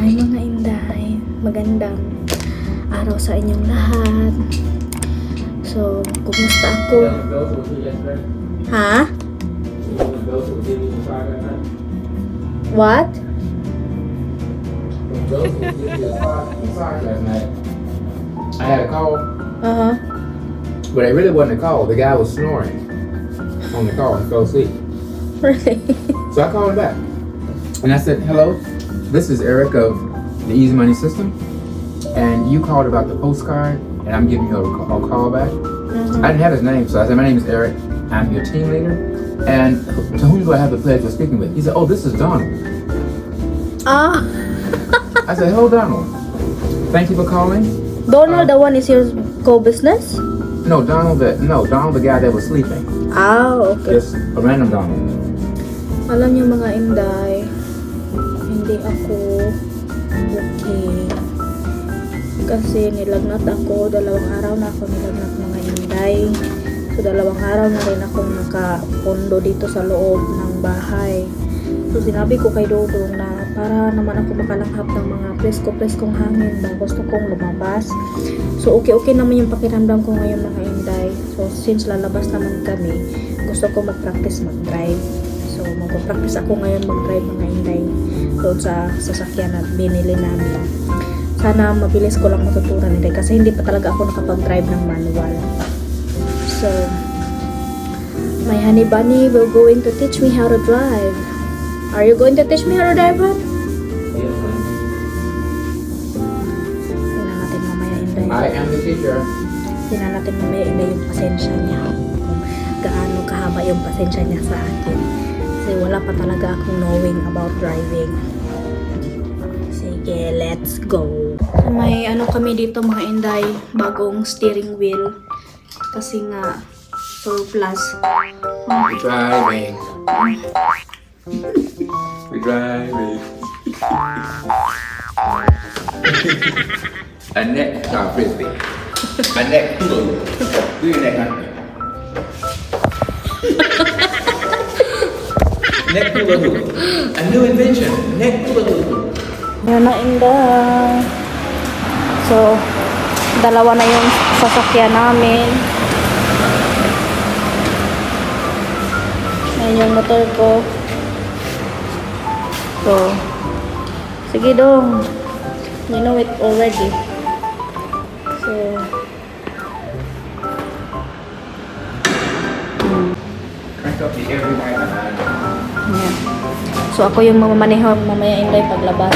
Hi mga Inday, magandang araw sa inyong lahat. So, kumusta ako? Ha? What? I had a call, Uh-huh. but it really wasn't a call. The guy was snoring on the call and fell asleep. Really? So I called him back. And I said, hello, this is Eric of the Easy Money System. And you called about the postcard, and I'm giving you a call back. I didn't have his name, so I said, my name is Eric. I'm your team leader. And to whom do I have the pleasure of speaking with? He said, oh, this is Donald. Ah, I said, hello, Donald. Thank you for calling. Donald, the one is your co-business? No, Donald, the guy that was sleeping. Ah, okay. Just a random Donald. Alam niyo mga Inday, hindi ako okay. Kasi nilagnat ako, 2 araw na ako nilagnat mga Inday. So 2 araw na rin akong nakapondo dito sa loob ng bahay. So sinabi ko kay Dodong na para naman ako makalanghap ng mga presko-preskong hangin na gusto kong lumabas. So okay naman yung pakiramdam ko ngayon mga Inday. So since lalabas naman kami, gusto ko mag-practice mag-drive. So mag-practice ako ngayon mag-drive mga Inday doon sa sasakyan na binili namin. Sana mabilis ko lang matutunan Inday kasi hindi pa talaga ako nakapag-drive ng manual. So my honey bunny will going to teach me how to drive. Are you going to teach me how to drive, hon? Tingnan natin mamaya Inday. I am the teacher. Tingnan natin mamaya Inday yung pasensya niya. Kung gaano kahaba yung pasensya niya sa akin. Kasi wala pa talaga akong knowing about driving. Sige, let's go. May ano kami dito mga Inday, bagong steering wheel. Kasi nga, surplus. We're driving. We're driving. A neck frisbee. A neck blue. Do your neck, huh? Neck hula hoop. A new invention. Neck hula hoop. Yan na Inday. So, 2 na yung sasakyan namin. Ayan yung motor ko. So, sige dong. You know it already. So, Crank up the every night behind you. yeah. So, ako yung mamamaneho mamaya Inday paglabas.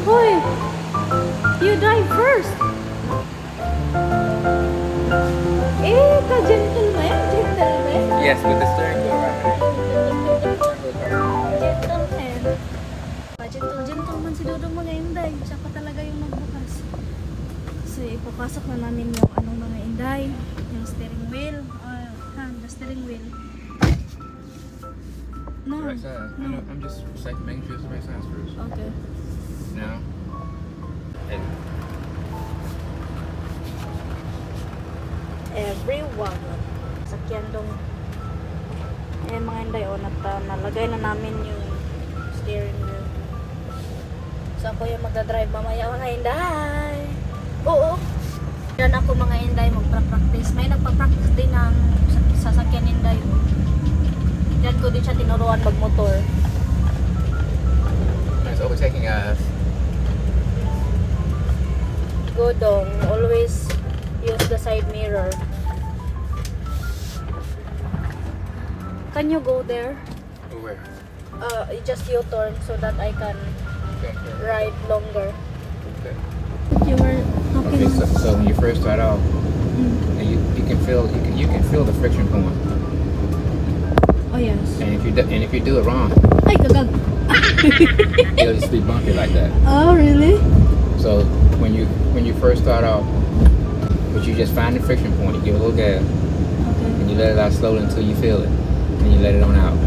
Hoy! You drive first! Ka-gentleman? Gentleman? Yes, with the steering wheel right here. Gentleman si Dodong mga Inday. Siya pa talaga yung magbukas. Kasi ipapasok na namin yung anong mga Inday. Yung steering wheel. The steering wheel. No. Right side. No. I'm just making sure it's the right size first. Okay. Now. And Everyone. Sakyan dong. Ayan mga Inday. Nalagay na namin yung steering wheel. So ako yung magdadrive mamaya mga Inday. Oo. Yan ako mga Inday magpa-practice. May nagpa-practice din ng sasakyan Inday. Diyan ko din siya tinuruan magmotor. it's overtaking us. Go dong. Always use the side mirror. Can you go there? Where? Just U-turn so that I can Okay. ride longer. Okay. You were talking. Okay. So when you first start off, and you can feel the friction point. Oh yes. And if you do it wrong, Ay, kagag. it'll just be bumpy like that. Oh, really? So when you first start off, but you just find the friction point, you give it a little gas, Okay. and you let it out slowly until you feel it, and you let it on out.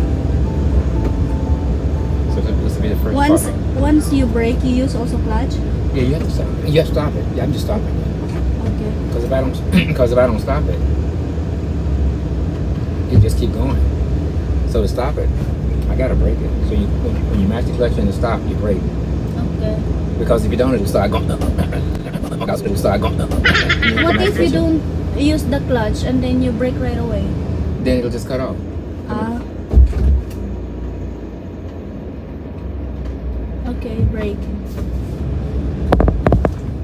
So this will be the first part. Once you brake, you use also clutch? Yeah, you have to stop. You have to stop it. Yeah, I'm just stopping. Okay. Because if I don't, because if I don't stop it, it just keep going. So to stop it, I gotta break it. So you, when you match the clutch and the stop, you break. Okay. Because if you don't, it'll start going. It'll start going. What if you don't use the clutch and then you brake right away? Then it'll just cut off. Ah. Okay, brake.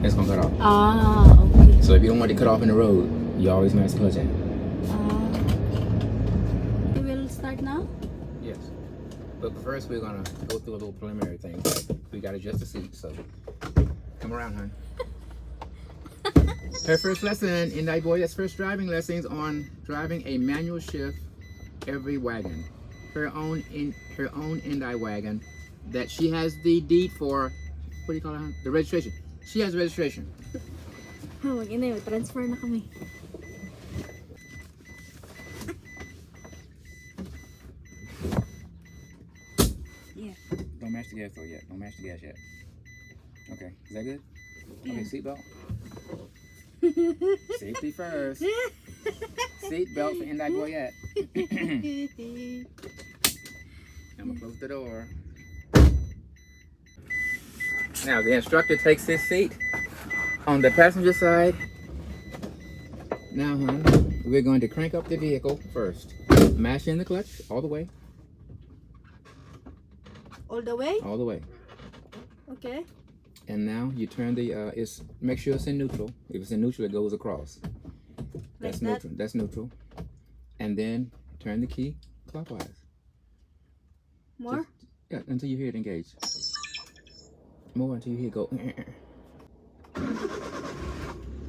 It's gonna cut off. Ah, okay. So if you don't want it to cut off in the road, you always match the clutch in. You will start now? Yes. But first we're gonna go through a little preliminary thing. We gotta adjust the seat, so come around, hon. Her first lesson in Inday BURYAT's first driving lessons on driving a manual shift every wagon. Her own Inday wagon that she has the deed for. What do you call it, hon? The registration. She has registration. Mag-inay, transfer na kami. Yeah. Don't match the gas though yet. Don't match the gas yet. Okay, is that good? Yeah. Okay, seatbelt. Safety first. Seatbelt for Inday BURYAT. I'm gonna close the door. Now the instructor takes his seat on the passenger side. Now, hon, we're going to crank up the vehicle first. Mash in the clutch all the way. All the way? All the way. Okay. And now you turn the make sure it's in neutral. If it's in neutral, it goes across. That's Like that? neutral. That's neutral. And then turn the key clockwise. More? Yeah, until you hear it engage. More until you hear it go.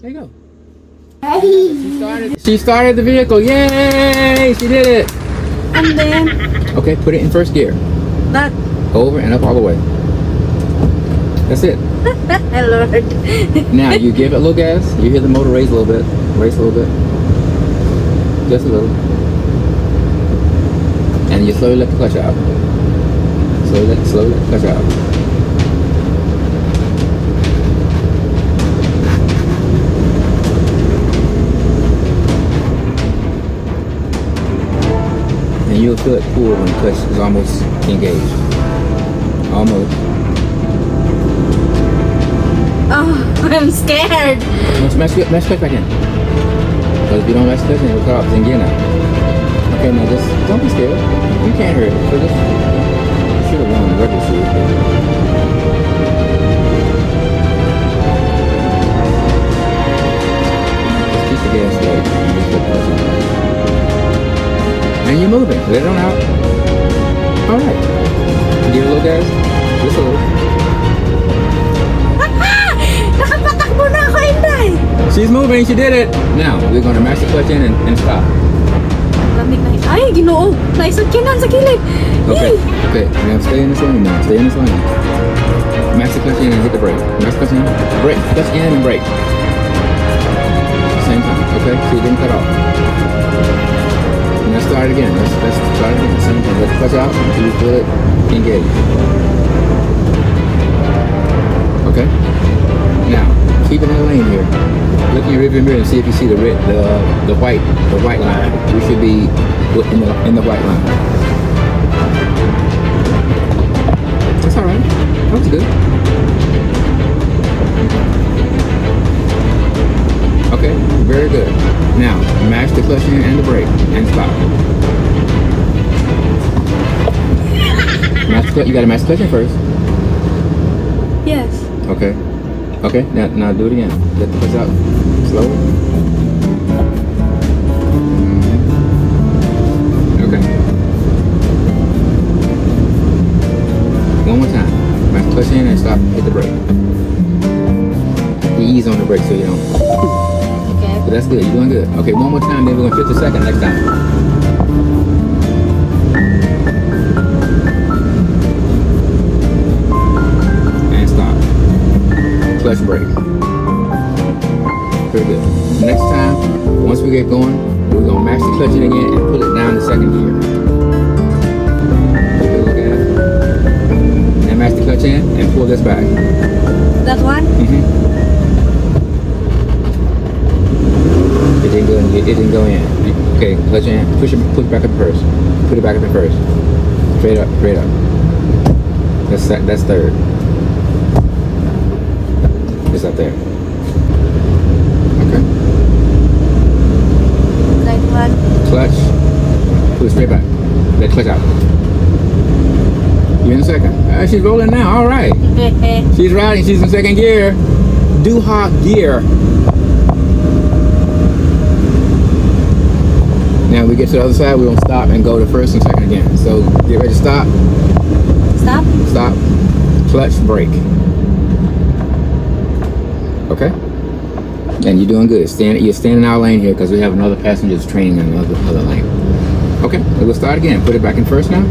There you go. She started the vehicle. Yay! She did it. And then Okay, put it in first gear. that. Over and up all the way. That's it. Lord. Now you give it a little gas. You hear the motor raise a little bit. Raise a little bit. Just a little. And you slowly let the clutch out. Slowly let the clutch out. And you'll feel it pull when the clutch is almost engaged. Almost. Oh, I'm scared. Match clutch back in. Because if you don't match clutch in, it'll cut off. It's in gear now. Okay, now just don't be scared. You can't hurt it. So just, you should have worn the regular shoes. Just keep the gas steady. And just let the clutch out. And you're moving. Let it on out. All right. Give it a little gas. Just a little. Nakapatakbo na ako, Inday. She's moving. She did it. Now we're going to mash the clutch in and stop. Lamig na. Ay, ginoo. Naisagkinan sa kilid. Okay. Okay. Now stay in this lane. Now stay in this lane. Mash the clutch in and hit the brake. Mash the clutch in. Brake. Clutch in and brake. Same time. Okay. So you didn't cut off. And let's start again. Let's start again. Same time. Let the clutch out until you feel it engage. Okay. Now keep it in the lane here. Look in your rearview mirror and see if you see the red, the white line. We should be in the white line. That's all right. That was good. Okay, very good. Now mash the clutch in and the brake and stop. Mash the clutch. You gotta mash the clutch in first. Yes. Okay. Okay, now do it again. Let the clutch out slowly. Okay. One more time. Mash the clutch in and stop. Hit the brake. You ease on the brake so you don't. Okay. But that's good. You're doing good. Okay, one more time. Then we're gonna 50 seconds next time. Clutch brake. Very good. Next time, once we get going, we're gonna mash the clutch in again and pull it down to second gear. Give it a look at it. And mash the clutch in and pull this back. That one? It didn't go in. Okay, clutch in. Push it back up first. Put it back up first. Straight up. That's third. It's up there. Okay. Right one. Clutch. Put it straight back. Let clutch out. You're in second. She's rolling now. All right. She's riding. She's in second gear. Duha gear. Now we get to the other side. We're gonna stop and go to first and second again. So get ready to stop. Stop. Stop. Clutch. Brake. Okay. And you're doing good. You're standing in our lane here because we have another passenger that's training in another lane. Okay. So we'll start again. Put it back in first now.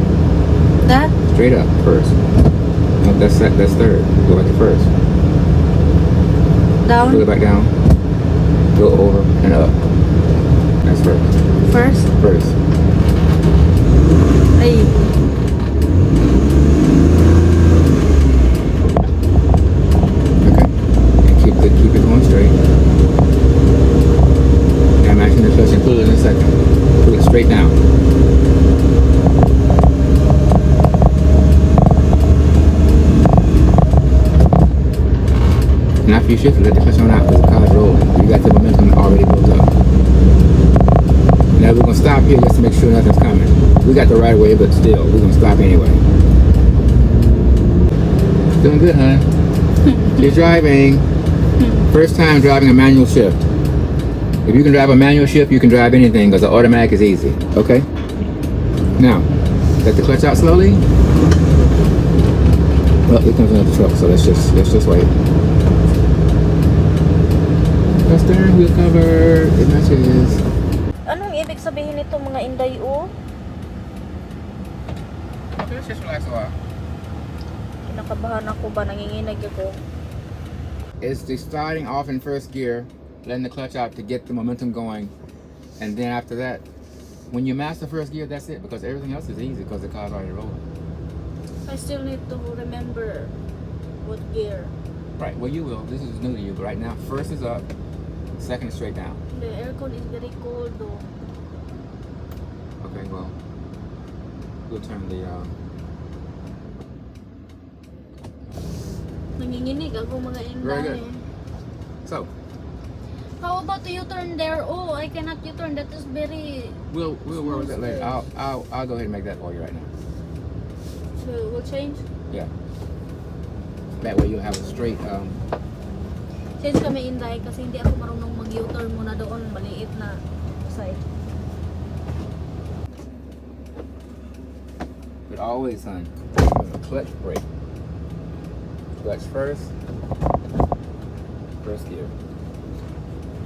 That. Straight up first. No, that's third. Go back to first. Down. Pull it back down. Go over and up. That's first. First. Ay. Okay. And keep it going straight. Now mashing the clutch and pull it in a second. Pull it straight down. And after you shift it, let the clutch on out because the car's rolling. You got the momentum already built up. Now we're gonna stop here just to make sure nothing's coming. We got the right way, but still, we're gonna stop anyway. Doing good, huh? You're driving. First time driving a manual shift. If you can drive a manual shift, you can drive anything because the automatic is easy. Okay? Now, let the clutch out slowly. Well, here comes another truck, so let's just wait. The steering wheel covered. It matches. Anong ibig sabihin nito mga Inday o? Okay, let's just relax a while. Kinakabahan ako ba? Nanginginig ako. It's the starting off in first gear, letting the clutch out to get the momentum going, and then after that, when you master first gear, that's it, because everything else is easy because the car's already rolling. I still need to remember what gear. Right, well you will. This is new to you, but right now, first is up, second is straight down. The aircon is very cold though. Okay, well, we'll turn the, Nanginginig ako mga Very Inday. good. So, How about the U-turn there? Oh, I cannot U-turn. That is very... we'll work with that later. I'll go ahead and make that for you right now. So, we'll change? Yeah. That way you'll have a straight, Change kami Inday kasi hindi ako marunong mag-U-turn muna doon. Maliit na side. but always, son, clutch brake. Clutch first gear.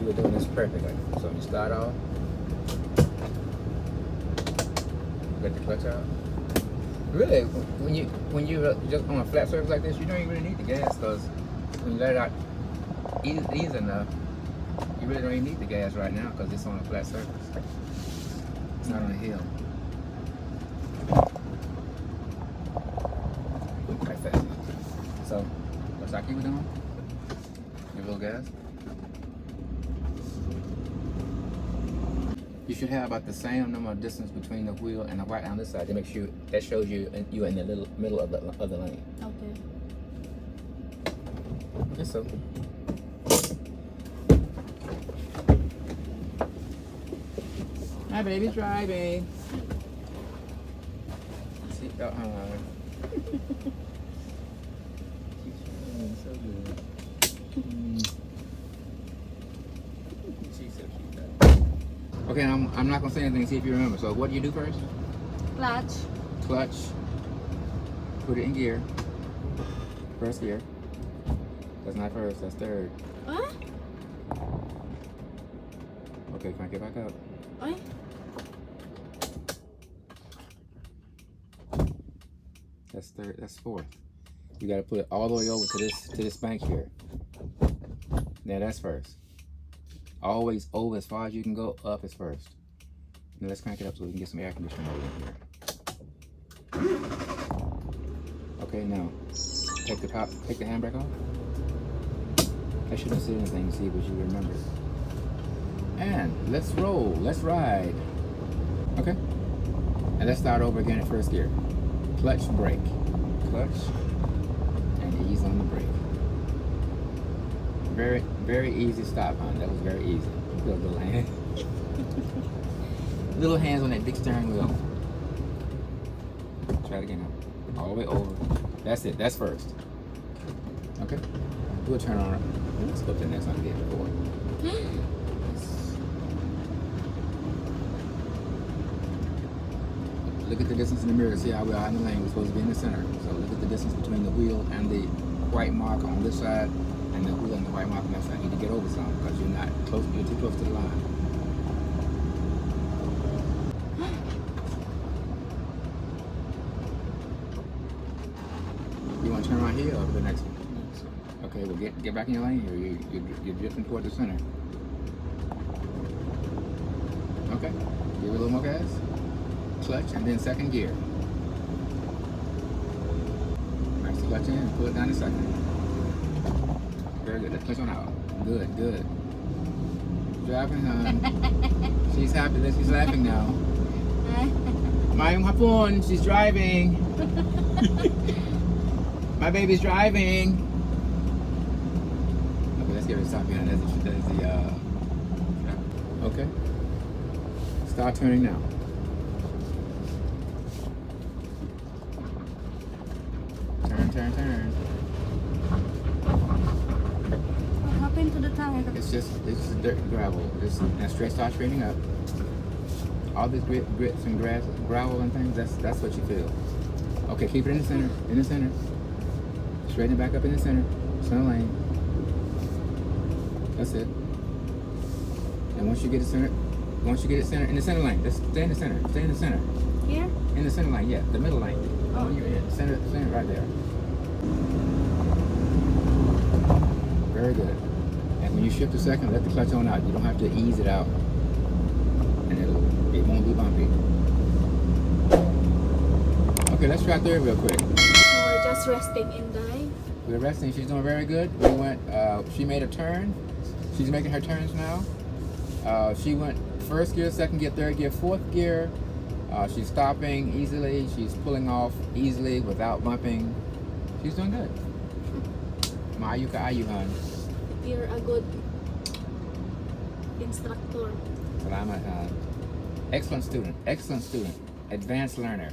You were doing this perfectly. So you start off, get the clutch out. Really, when you just on a flat surface like this, you don't even really need the gas, because when you let it out easy enough, you really don't even need the gas right now because it's on a flat surface. It's not on a hill. Quite fast. So, what's that keep it doing? Give a little gas. You should have about the same number of distance between the wheel and the white on this side to make sure that shows you you're in the middle of the lane. Okay. Yes, so. My baby's driving. Seatbelt on. She's driving so good. She said she's driving. Okay, I'm not gonna say anything. See if you remember. So what do you do first? Clutch. Clutch. Put it in gear. First gear. That's not first. That's third. Huh? Okay, crank it back up. Ay? That's third. That's fourth. You gotta put it all the way over to this bank here. Now that's first. Always over as far as you can go. Up is first. Now let's crank it up so we can get some air conditioning over in here. Okay, now take the handbrake off. I shouldn't say anything, see what you remember. And let's roll, let's ride. Okay? And let's start over again at first gear. Clutch, brake. Clutch, and ease on the brake. Very, very easy stop, hon. That was very easy. Feel a little hand. Little hands on that big steering wheel. Try it again, huh? All the way over. That's it, that's first. Okay? We'll turn on. Let's go to the next one again before. Look at the distance in the mirror. See how we are in the lane. We're supposed to be in the center. So look at the distance between the wheel and the white mark on this side, and the wheel and the white mark on that side. You need to get over some because you're not close. You're too close to the line. You want to turn around here or the next one? Okay, well get back in your lane here. You're drifting toward the center. Okay, give it a little more gas. Clutch and then second gear. Nice clutch in and pull it down to second. Very good. Let's clutch on out. Good, good. Driving, hon. She's happy that she's laughing now. Mayong hapon, she's driving. My baby's driving. Okay, let's get her to stop behind. That's the okay. Start turning now. Turn. What happened to the tire? It's just dirt and gravel. And straight start straightening up. All these grits and gravel and things, that's what you feel. Okay, keep it in the center. Straighten it back up in the center. Center lane. That's it. And once you get it centered in the center lane, just stay in the center. Stay in the center. Here? In the center lane, yeah, the middle lane. The one you're in. Center right there. Very good. And when you shift to second, let the clutch on out. You don't have to ease it out. And it won't be bumpy. Okay, let's try third real quick. We're just resting, Inday. We're resting. She's doing very good. We went. She made a turn. She's making her turns now. She went first gear, second gear, third gear, fourth gear. She's stopping easily. She's pulling off easily without bumping. She's doing good. Maayu ka ayu, hon. You're a good instructor. Salamat, hon. Excellent student. Advanced learner.